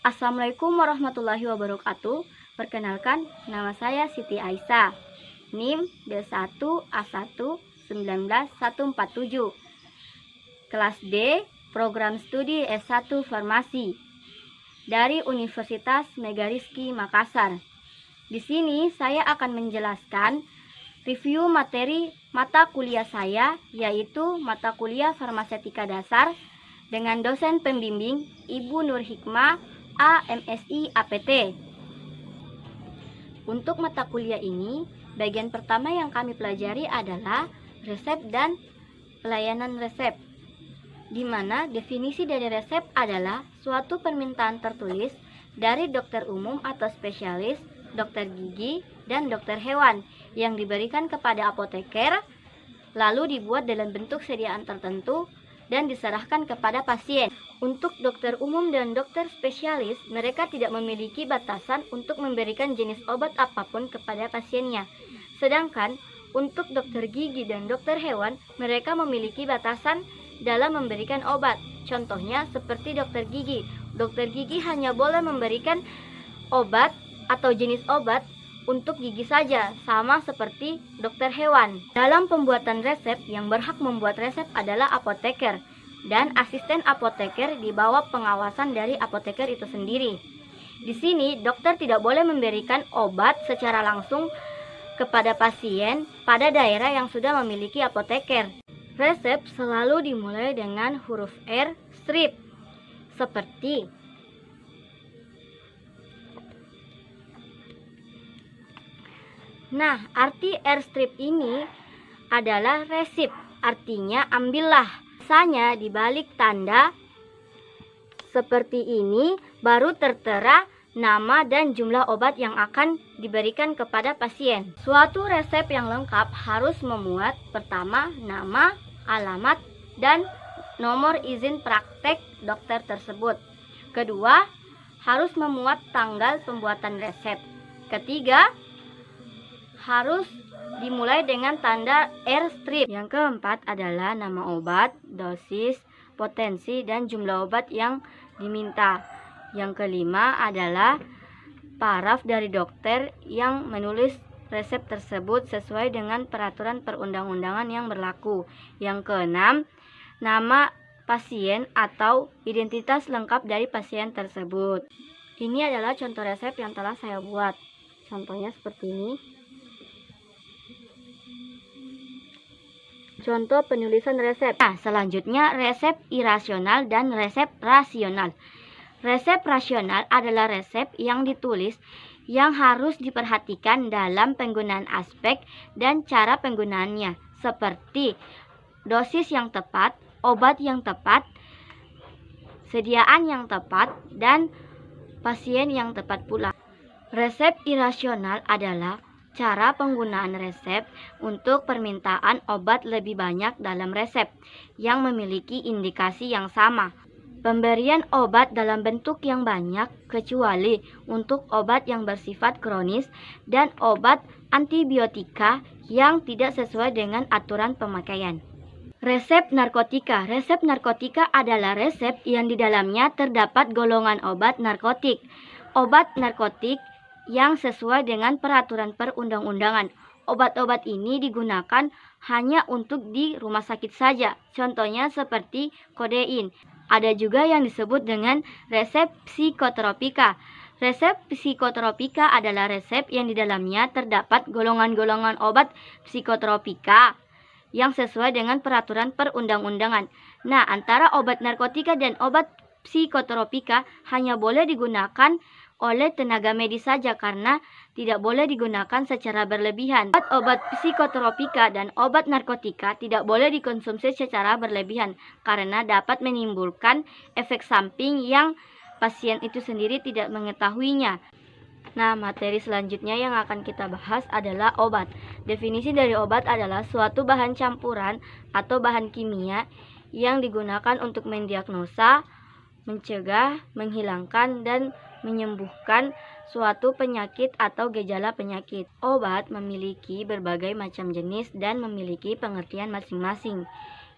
Assalamualaikum warahmatullahi wabarakatuh. Perkenalkan, nama saya Siti Aisyah. NIM D1A1191147. Kelas D, Program Studi S1 Farmasi dari Universitas Megariski Makassar. Di sini saya akan menjelaskan review materi mata kuliah saya, yaitu mata kuliah Farmasetika Dasar dengan dosen pembimbing Ibu Nur Hikmah AMSI APT. Untuk mata kuliah ini, bagian pertama yang kami pelajari adalah resep dan pelayanan resep, di mana definisi dari resep adalah suatu permintaan tertulis dari dokter umum atau spesialis, dokter gigi, dan dokter hewan yang diberikan kepada apoteker, lalu dibuat dalam bentuk sediaan tertentu dan diserahkan kepada pasien. Untuk dokter umum dan dokter spesialis, mereka tidak memiliki batasan untuk memberikan jenis obat apapun kepada pasiennya. Sedangkan untuk dokter gigi dan dokter hewan, mereka memiliki batasan dalam memberikan obat. Contohnya seperti dokter gigi. Dokter gigi hanya boleh memberikan obat atau jenis obat untuk gigi saja, sama seperti dokter hewan. Dalam pembuatan resep, yang berhak membuat resep adalah apoteker dan asisten apoteker di bawah pengawasan dari apoteker itu sendiri. Di sini, dokter tidak boleh memberikan obat secara langsung kepada pasien pada daerah yang sudah memiliki apoteker. Resep selalu dimulai dengan huruf R strip, seperti Nah, arti R strip ini adalah resip, artinya ambillah. Biasanya di balik tanda seperti ini baru tertera nama dan jumlah obat yang akan diberikan kepada pasien. Suatu resep yang lengkap harus memuat pertama nama, alamat, dan nomor izin praktek dokter tersebut. Kedua, harus memuat tanggal pembuatan resep. Ketiga, harus dimulai dengan tanda R strip. Yang keempat adalah nama obat, dosis, potensi, dan jumlah obat yang diminta. Yang kelima adalah paraf dari dokter yang menulis resep tersebut sesuai dengan peraturan perundang-undangan yang berlaku. Yang keenam, nama pasien atau identitas lengkap dari pasien tersebut. Ini adalah contoh resep yang telah saya buat. Contohnya seperti ini. Contoh penulisan resep. Nah, selanjutnya resep irasional dan resep rasional. Resep rasional adalah resep yang ditulis yang harus diperhatikan dalam penggunaan aspek dan cara penggunaannya, seperti dosis yang tepat, obat yang tepat, sediaan yang tepat, dan pasien yang tepat pula. Resep irasional adalah cara penggunaan resep untuk permintaan obat lebih banyak dalam resep yang memiliki indikasi yang sama. Pemberian obat dalam bentuk yang banyak kecuali untuk obat yang bersifat kronis dan obat antibiotika yang tidak sesuai dengan aturan pemakaian. Resep narkotika. Resep narkotika adalah resep yang di dalamnya terdapat golongan obat narkotik. Obat narkotik yang sesuai dengan peraturan perundang-undangan. Obat-obat ini digunakan hanya untuk di rumah sakit saja. Contohnya seperti kodein. Ada juga yang disebut dengan resep psikotropika. Resep psikotropika adalah resep yang di dalamnya terdapat golongan-golongan obat psikotropika yang sesuai dengan peraturan perundang-undangan. Nah, antara obat narkotika dan obat psikotropika hanya boleh digunakan oleh tenaga medis saja karena tidak boleh digunakan secara berlebihan. Obat psikotropika dan obat narkotika tidak boleh dikonsumsi secara berlebihan karena dapat menimbulkan efek samping yang pasien itu sendiri tidak mengetahuinya. Nah, materi selanjutnya yang akan kita bahas adalah obat. Definisi dari obat adalah suatu bahan campuran atau bahan kimia yang digunakan untuk mendiagnosa, mencegah, menghilangkan, dan menyembuhkan suatu penyakit atau gejala penyakit. Obat memiliki berbagai macam jenis dan memiliki pengertian masing-masing.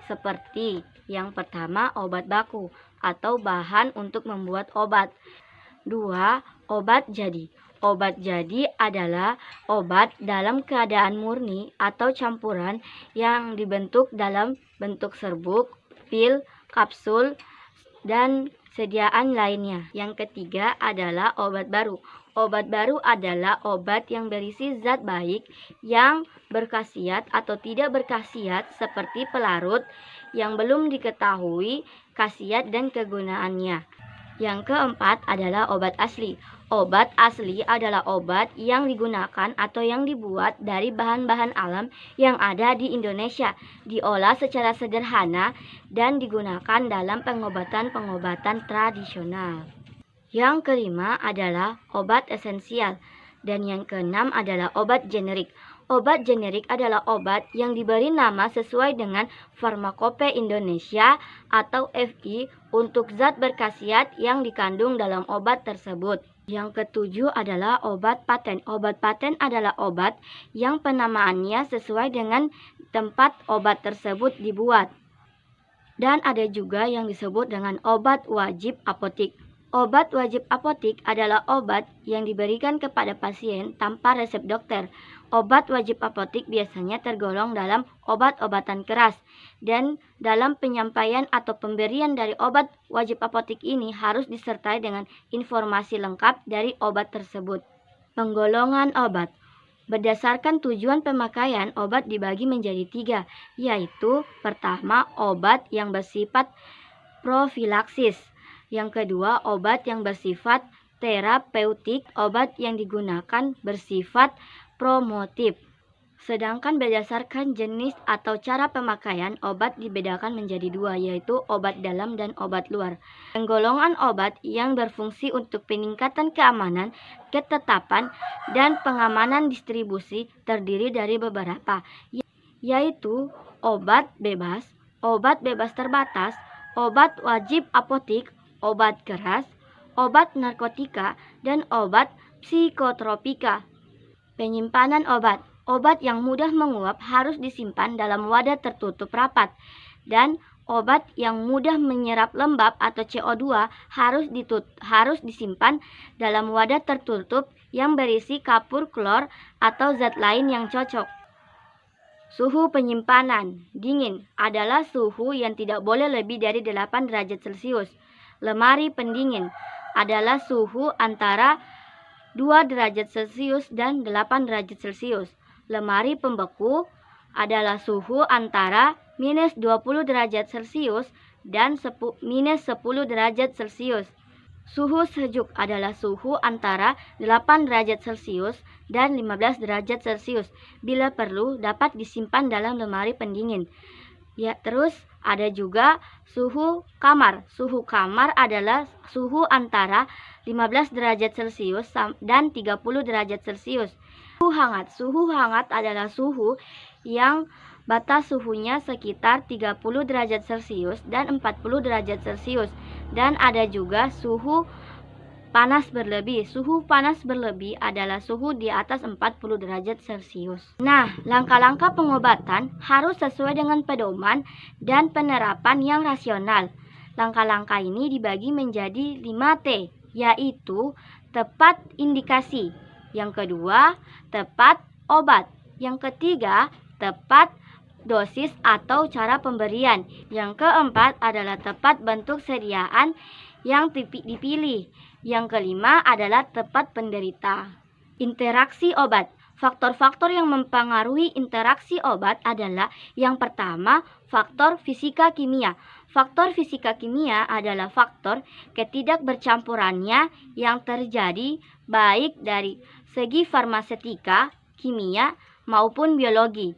Seperti yang pertama, obat baku atau bahan untuk membuat obat. 2. Obat jadi. Obat jadi adalah obat dalam keadaan murni atau campuran yang dibentuk dalam bentuk serbuk, pil, kapsul, dan sediaan lainnya. Yang ketiga adalah obat baru. Obat baru adalah obat yang berisi zat baik yang berkhasiat atau tidak berkhasiat seperti pelarut yang belum diketahui khasiat dan kegunaannya. Yang keempat adalah obat asli. Obat asli adalah obat yang digunakan atau yang dibuat dari bahan-bahan alam yang ada di Indonesia, diolah secara sederhana dan digunakan dalam pengobatan-pengobatan tradisional. Yang kelima adalah obat esensial, dan yang keenam adalah obat generik. Obat generik adalah obat yang diberi nama sesuai dengan Farmakope Indonesia atau FI untuk zat berkhasiat yang dikandung dalam obat tersebut. Yang ketujuh adalah obat paten. Obat paten adalah obat yang penamaannya sesuai dengan tempat obat tersebut dibuat. Dan ada juga yang disebut dengan obat wajib apotik. Obat wajib apotik adalah obat yang diberikan kepada pasien tanpa resep dokter. Obat wajib apotik biasanya tergolong dalam obat-obatan keras, dan dalam penyampaian atau pemberian dari obat wajib apotik ini harus disertai dengan informasi lengkap dari obat tersebut. Penggolongan obat. Berdasarkan tujuan pemakaian, obat dibagi menjadi 3, yaitu pertama, obat yang bersifat profilaksis. Yang kedua, obat yang bersifat terapeutik, obat yang digunakan bersifat promotif. Sedangkan berdasarkan jenis atau cara pemakaian, obat dibedakan menjadi 2, yaitu obat dalam dan obat luar. Penggolongan obat yang berfungsi untuk peningkatan keamanan, ketetapan, dan pengamanan distribusi terdiri dari beberapa, yaitu obat bebas terbatas, obat wajib apotik, obat keras, obat narkotika, dan obat psikotropika. Penyimpanan obat. Obat yang mudah menguap harus disimpan dalam wadah tertutup rapat, dan obat yang mudah menyerap lembab atau CO2 harus disimpan dalam wadah tertutup yang berisi kapur klor atau zat lain yang cocok. Suhu penyimpanan. Dingin adalah suhu yang tidak boleh lebih dari 8 derajat Celcius. Lemari pendingin adalah suhu antara 2 derajat Celcius dan 8 derajat Celcius. Lemari pembeku adalah suhu antara minus 20 derajat Celcius dan minus 10 derajat Celcius. Suhu sejuk adalah suhu antara 8 derajat Celcius dan 15 derajat Celcius. Bila perlu, dapat disimpan dalam lemari pendingin. Ya, terus ada juga suhu kamar. Suhu kamar adalah suhu antara 15 derajat Celcius dan 30 derajat Celcius. Suhu hangat. Suhu hangat adalah suhu yang batas suhunya sekitar 30 derajat Celcius dan 40 derajat Celcius. Dan ada juga suhu panas berlebih. Suhu panas berlebih adalah suhu di atas 40 derajat Celcius. Nah, langkah-langkah pengobatan harus sesuai dengan pedoman dan penerapan yang rasional. Langkah-langkah ini dibagi menjadi 5T, yaitu tepat indikasi. Yang kedua, tepat obat. Yang ketiga, tepat dosis atau cara pemberian. Yang keempat adalah tepat bentuk sediaan yang dipilih. Yang kelima adalah tepat penderita. Interaksi obat. Faktor-faktor yang mempengaruhi interaksi obat adalah yang pertama, faktor fisika kimia. Faktor fisika kimia adalah faktor ketidakbercampurannya yang terjadi baik dari segi farmaseutika, kimia, maupun biologi.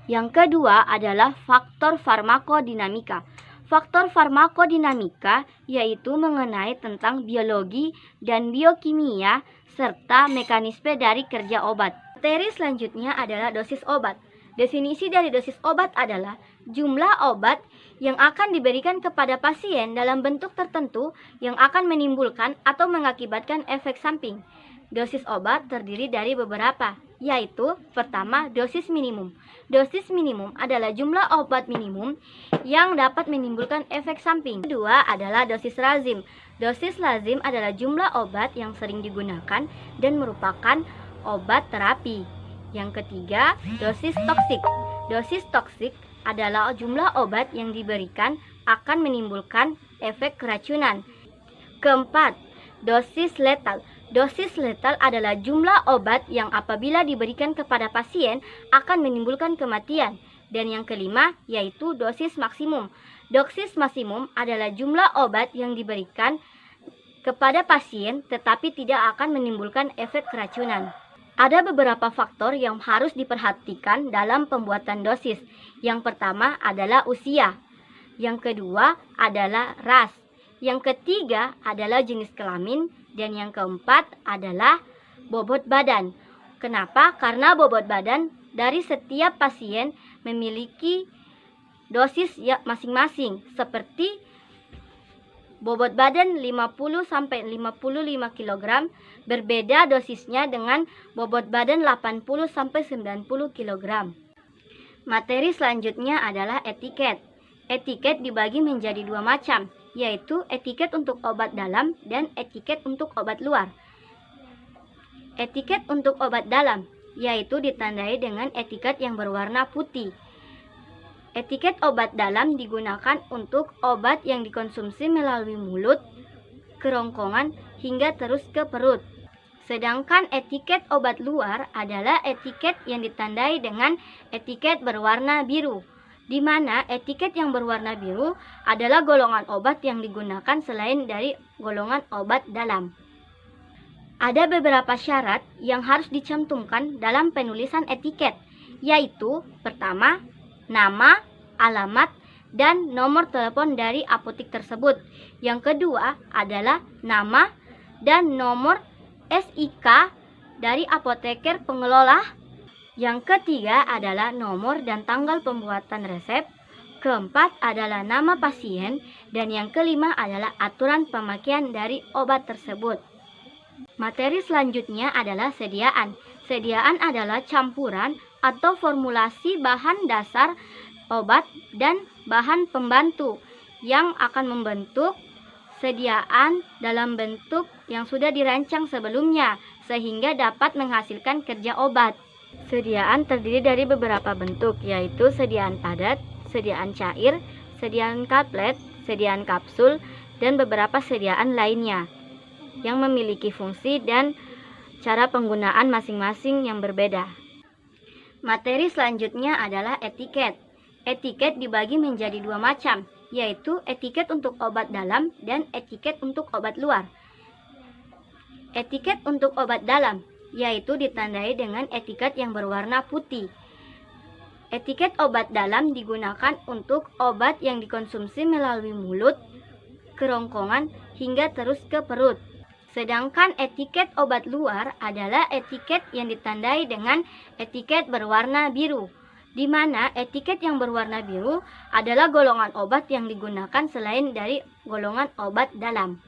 Yang kedua adalah faktor farmakodinamika. Faktor farmakodinamika yaitu mengenai tentang biologi dan biokimia serta mekanisme dari kerja obat. Materi selanjutnya adalah dosis obat. Definisi dari dosis obat adalah jumlah obat yang akan diberikan kepada pasien dalam bentuk tertentu yang akan menimbulkan atau mengakibatkan efek samping. Dosis obat terdiri dari beberapa, yaitu pertama, dosis minimum. Dosis minimum adalah jumlah obat minimum yang dapat menimbulkan efek samping. Kedua adalah dosis lazim. Dosis lazim adalah jumlah obat yang sering digunakan dan merupakan obat terapi. Yang ketiga, dosis toksik. Dosis toksik adalah jumlah obat yang diberikan akan menimbulkan efek keracunan. Keempat, dosis letal. Dosis letal adalah jumlah obat yang apabila diberikan kepada pasien akan menimbulkan kematian. Dan yang kelima yaitu dosis maksimum. Dosis maksimum adalah jumlah obat yang diberikan kepada pasien tetapi tidak akan menimbulkan efek keracunan. Ada beberapa faktor yang harus diperhatikan dalam pembuatan dosis. Yang pertama adalah usia. Yang kedua adalah ras. Yang ketiga adalah jenis kelamin. Dan yang keempat adalah bobot badan. Kenapa? Karena bobot badan dari setiap pasien memiliki dosis masing-masing. Seperti bobot badan 50-55 kg berbeda dosisnya dengan bobot badan 80-90 kg. Materi selanjutnya adalah etiket. Etiket dibagi menjadi dua macam, yaitu etiket untuk obat dalam dan etiket untuk obat luar. Etiket untuk obat dalam yaitu ditandai dengan etiket yang berwarna putih. Etiket obat dalam digunakan untuk obat yang dikonsumsi melalui mulut, kerongkongan, hingga terus ke perut. Sedangkan etiket obat luar adalah etiket yang ditandai dengan etiket berwarna biru, di mana etiket yang berwarna biru adalah golongan obat yang digunakan selain dari golongan obat dalam. Ada beberapa syarat yang harus dicantumkan dalam penulisan etiket, yaitu pertama, nama, alamat, dan nomor telepon dari apotik tersebut. Yang kedua adalah nama dan nomor SIK dari apoteker pengelola. Yang ketiga adalah nomor dan tanggal pembuatan resep. Keempat adalah nama pasien. Dan yang kelima adalah aturan pemakaian dari obat tersebut. Materi selanjutnya adalah sediaan. Sediaan adalah campuran atau formulasi bahan dasar obat dan bahan pembantu yang akan membentuk sediaan dalam bentuk yang sudah dirancang sebelumnya sehingga dapat menghasilkan kerja obat. Sediaan terdiri dari beberapa bentuk, yaitu sediaan padat, sediaan cair, sediaan tablet, sediaan kapsul, dan beberapa sediaan lainnya yang memiliki fungsi dan cara penggunaan masing-masing yang berbeda. Materi selanjutnya adalah etiket. Etiket dibagi menjadi dua macam, yaitu etiket untuk obat dalam dan etiket untuk obat luar. Etiket untuk obat dalam yaitu ditandai dengan etiket yang berwarna putih. Etiket obat dalam digunakan untuk obat yang dikonsumsi melalui mulut, kerongkongan, hingga terus ke perut. Sedangkan etiket obat luar adalah etiket yang ditandai dengan etiket berwarna biru, di mana etiket yang berwarna biru adalah golongan obat yang digunakan selain dari golongan obat dalam.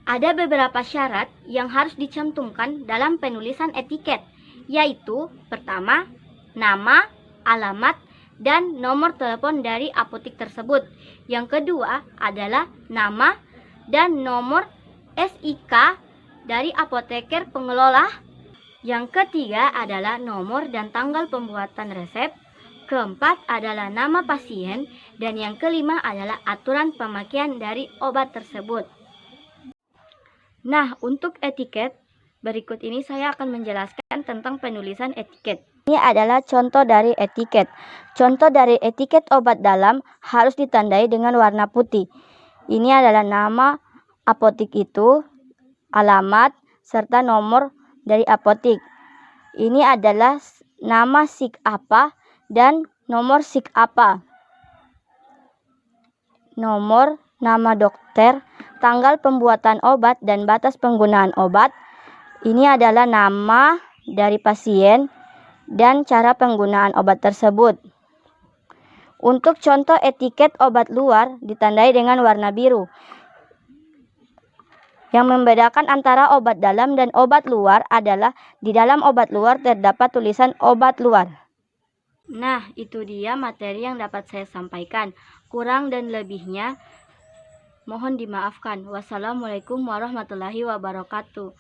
Ada beberapa syarat yang harus dicantumkan dalam penulisan etiket, yaitu pertama, nama, alamat, dan nomor telepon dari apotik tersebut. Yang kedua adalah nama dan nomor SIK dari apoteker pengelola. Yang ketiga adalah nomor dan tanggal pembuatan resep. Keempat adalah nama pasien. Dan yang kelima adalah aturan pemakaian dari obat tersebut. Nah, untuk etiket, berikut ini saya akan menjelaskan tentang penulisan etiket. Ini adalah contoh dari etiket. Contoh dari etiket obat dalam harus ditandai dengan warna putih. Ini adalah nama apotik itu, alamat, serta nomor dari apotik. Ini adalah nama SIK apa dan nomor SIK apa. Nomor, nama dokter, tanggal pembuatan obat dan batas penggunaan obat. Ini adalah nama dari pasien dan cara penggunaan obat tersebut. Untuk contoh etiket obat luar ditandai dengan warna biru. Yang membedakan antara obat dalam dan obat luar adalah di dalam obat luar terdapat tulisan obat luar. Nah, itu dia materi yang dapat saya sampaikan. Kurang dan lebihnya Mohon dimaafkan. Wassalamualaikum warahmatullahi wabarakatuh.